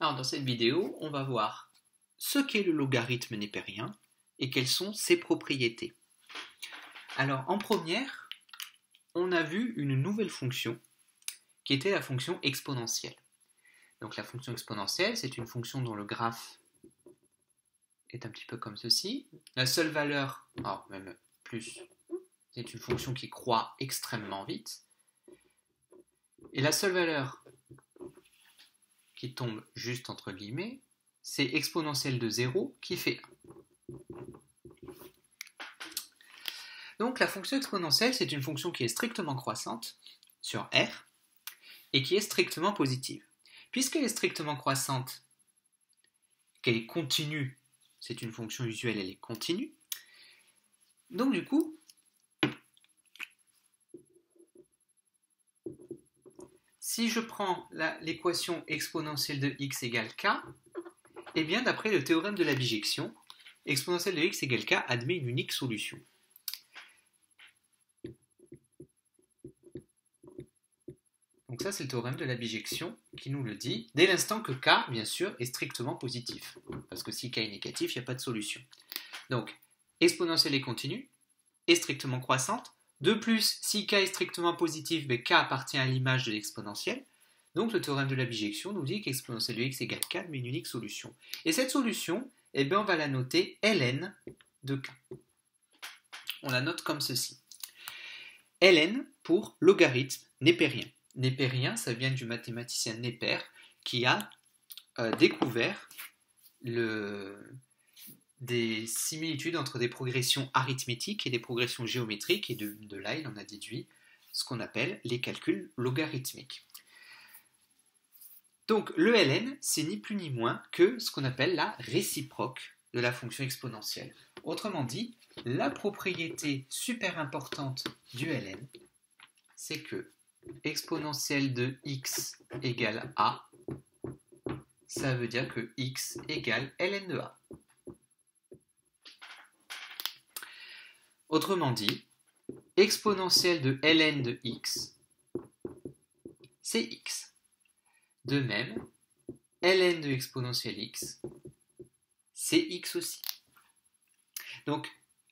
Alors dans cette vidéo, on va voir ce qu'est le logarithme népérien et quelles sont ses propriétés. Alors en première, on a vu une nouvelle fonction qui était la fonction exponentielle. Donc la fonction exponentielle, c'est une fonction dont le graphe est un petit peu comme ceci. La seule valeur, alors même plus, c'est une fonction qui croît extrêmement vite. Et la seule valeur qui tombe juste entre guillemets, c'est exponentielle de 0 qui fait 1. Donc la fonction exponentielle, c'est une fonction qui est strictement croissante sur R et qui est strictement positive. Puisqu'elle est strictement croissante, qu'elle est continue, c'est une fonction usuelle, elle est continue. Donc du coup, si je prends l'équation exponentielle de x égale k, eh bien d'après le théorème de la bijection, exponentielle de x égale k admet une unique solution. Donc ça c'est le théorème de la bijection qui nous le dit, dès l'instant que k, bien sûr, est strictement positif. Parce que si k est négatif, il n'y a pas de solution. Donc, exponentielle est continue, est strictement croissante. De plus, si k est strictement positif, k appartient à l'image de l'exponentielle. Donc le théorème de la bijection nous dit qu'exponentielle de x égale k admet une unique solution. Et cette solution, eh bien, on va la noter ln de k. On la note comme ceci. Ln pour logarithme népérien. Népérien, ça vient du mathématicien Népère qui a découvert des similitudes entre des progressions arithmétiques et des progressions géométriques, et de là il en a déduit ce qu'on appelle les calculs logarithmiques. Donc le ln, c'est ni plus ni moins que ce qu'on appelle la réciproque de la fonction exponentielle. Autrement dit, la propriété super importante du ln, c'est que exponentielle de x égale a, ça veut dire que x égale ln de a. Autrement dit, exponentielle de ln de x, c'est x. De même, ln de exponentielle x, c'est x aussi. Donc,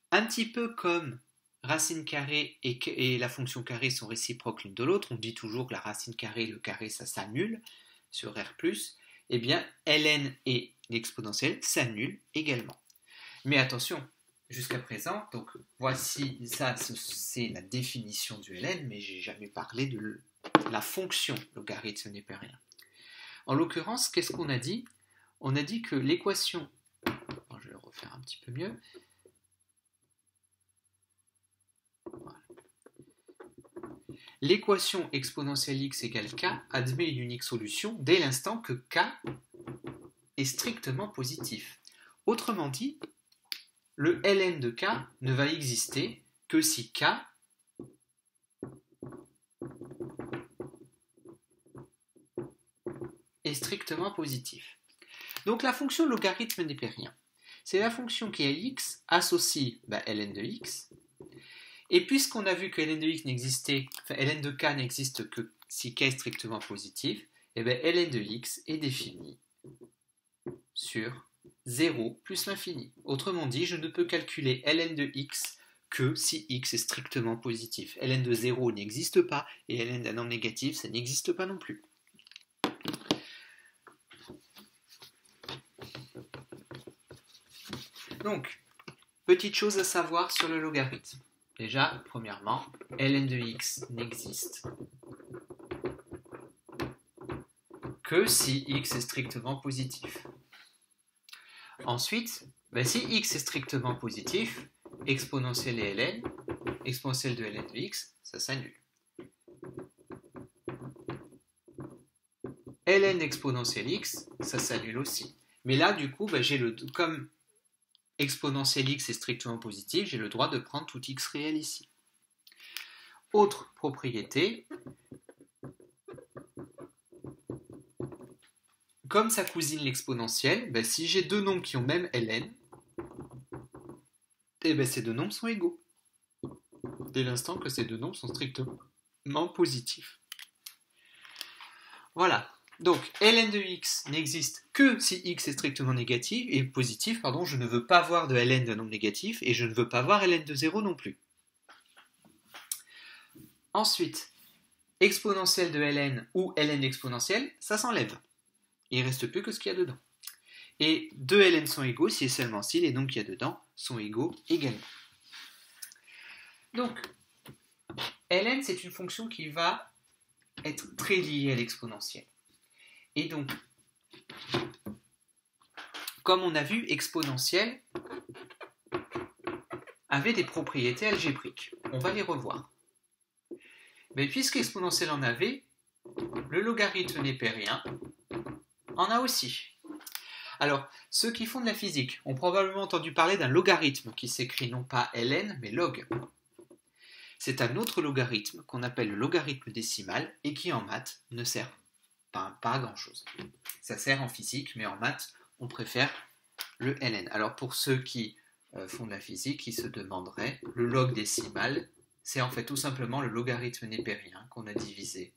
un petit peu comme racine carrée et la fonction carrée sont réciproques l'une de l'autre, on dit toujours que la racine carrée et le carré, ça s'annule sur R+, eh bien, ln et l'exponentielle s'annulent également. Mais attention, jusqu'à présent, donc voici, ça c'est la définition du ln, mais j'ai jamais parlé de la fonction logarithme népérien. En l'occurrence, qu'est-ce qu'on a dit? On a dit que l'équation, je vais le refaire un petit peu mieux, voilà. L'équation exponentielle x égale k admet une unique solution dès l'instant que k est strictement positif. Autrement dit, le ln de k ne va exister que si k est strictement positif. Donc la fonction logarithme népérien, c'est la fonction qui à x associe ln de x, et puisqu'on a vu que ln de x n'existait, ln de k n'existe que si k est strictement positif, et bien ln de x est défini sur 0 plus l'infini. Autrement dit, je ne peux calculer ln de x que si x est strictement positif. Ln de 0 n'existe pas, et ln d'un nombre négatif, ça n'existe pas non plus. Donc, petite chose à savoir sur le logarithme. Déjà, premièrement, ln de x n'existe que si x est strictement positif. Ensuite, si x est strictement positif, exponentielle et ln, exponentielle de ln de x, ça s'annule. Ln exponentielle x, ça s'annule aussi. Mais là, du coup, comme exponentielle x est strictement positif, j'ai le droit de prendre tout x réel ici. Autre propriété, comme sa cousine l'exponentielle, si j'ai deux nombres qui ont même ln, ces deux nombres sont égaux, dès l'instant que ces deux nombres sont strictement positifs. Voilà, Donc, ln de x n'existe que si x est strictement négatif et positif, pardon, je ne veux pas voir de ln d'un nombre négatif et je ne veux pas voir ln de 0 non plus. Ensuite, exponentielle de ln ou ln exponentielle, ça s'enlève. Il ne reste plus que ce qu'il y a dedans. Et 2 ln sont égaux si et seulement si les nombres qu'il y a dedans sont égaux également. Donc, ln, c'est une fonction qui va être très liée à l'exponentielle. Et donc, comme on a vu, exponentielle avait des propriétés algébriques. On va les revoir. Mais puisque exponentielle en avait, le logarithme népérien en a aussi. Alors, ceux qui font de la physique ont probablement entendu parler d'un logarithme qui s'écrit non pas ln, mais log. C'est un autre logarithme qu'on appelle le logarithme décimal et qui en maths ne sert pas à grand-chose. Ça sert en physique, mais en maths, on préfère le ln. Alors, pour ceux qui font de la physique, ils se demanderaient, le log décimal, c'est en fait tout simplement le logarithme népérien qu'on a divisé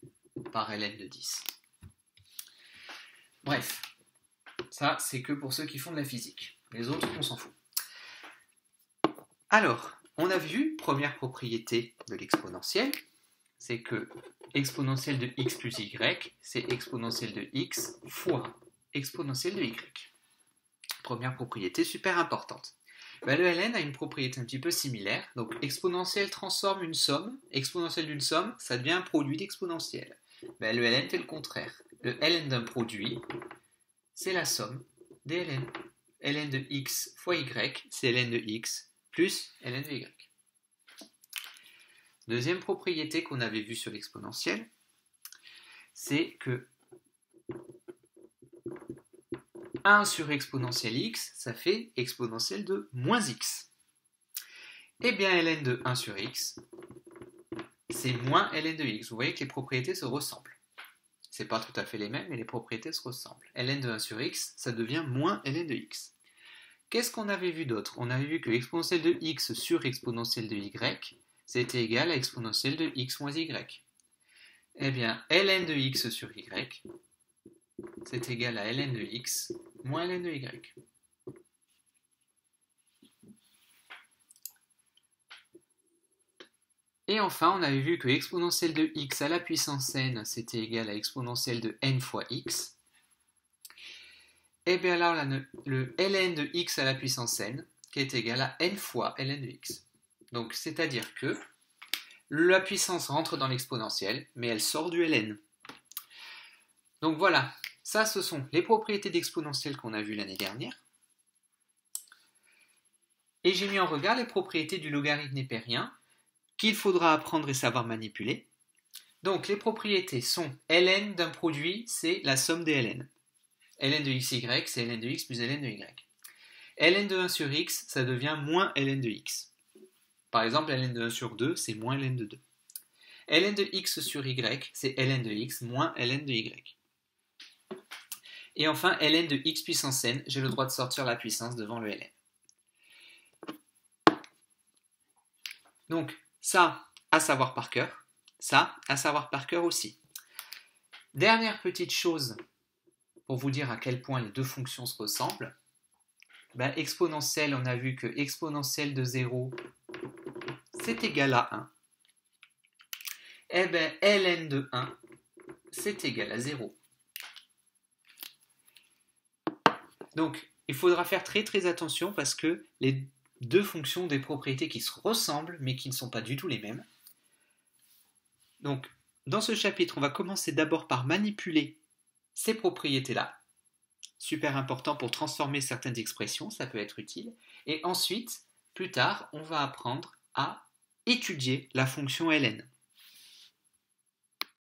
par ln de 10. Bref, ça c'est que pour ceux qui font de la physique. Les autres, on s'en fout. Alors, on a vu, première propriété de l'exponentielle, c'est que exponentielle de x plus y, c'est exponentielle de x fois exponentielle de y. Première propriété super importante. Ben, le ln a une propriété un petit peu similaire. Donc, exponentielle transforme une somme. Exponentielle d'une somme, ça devient un produit d'exponentielle. Ben, le ln fait le contraire. Le ln d'un produit, c'est la somme des ln. ln de x fois y, c'est ln de x plus ln de y. Deuxième propriété qu'on avait vue sur l'exponentielle, c'est que 1 sur exponentielle x, ça fait exponentielle de moins x. Eh bien, ln de 1 sur x, c'est moins ln de x. Vous voyez que les propriétés se ressemblent. C'est pas tout à fait les mêmes, mais les propriétés se ressemblent. Ln de 1 sur x, ça devient moins ln de x. Qu'est-ce qu'on avait vu d'autre? On avait vu que exponentielle de x sur exponentielle de y, c'était égal à exponentielle de x moins y. Eh bien, ln de x sur y, c'est égal à ln de x moins ln de y. Et enfin, on avait vu que exponentielle de x à la puissance n, c'était égal à exponentielle de n fois x. Et bien alors, le ln de x à la puissance n, qui est égal à n fois ln de x. Donc, c'est-à-dire que la puissance rentre dans l'exponentielle, mais elle sort du ln. Donc voilà, ça ce sont les propriétés d'exponentielle qu'on a vues l'année dernière. Et j'ai mis en regard les propriétés du logarithme népérien qu'il faudra apprendre et savoir manipuler. Donc les propriétés sont ln d'un produit, c'est la somme des ln. ln de xy, c'est ln de x plus ln de y. ln de 1 sur x, ça devient moins ln de x. Par exemple, ln de 1 sur 2, c'est moins ln de 2. ln de x sur y, c'est ln de x moins ln de y. Et enfin, ln de x puissance n, j'ai le droit de sortir la puissance devant le ln. Donc, ça, à savoir par cœur. Ça, à savoir par cœur aussi. Dernière petite chose pour vous dire à quel point les deux fonctions se ressemblent. Ben, exponentielle, on a vu que exponentielle de 0, c'est égal à 1. Eh bien, ln de 1, c'est égal à 0. Donc, il faudra faire très très attention parce que les deux fonctions ont des propriétés qui se ressemblent mais qui ne sont pas du tout les mêmes. Donc, dans ce chapitre, on va commencer d'abord par manipuler ces propriétés-là. Super important pour transformer certaines expressions, ça peut être utile. Et ensuite, plus tard, on va apprendre à étudier la fonction ln.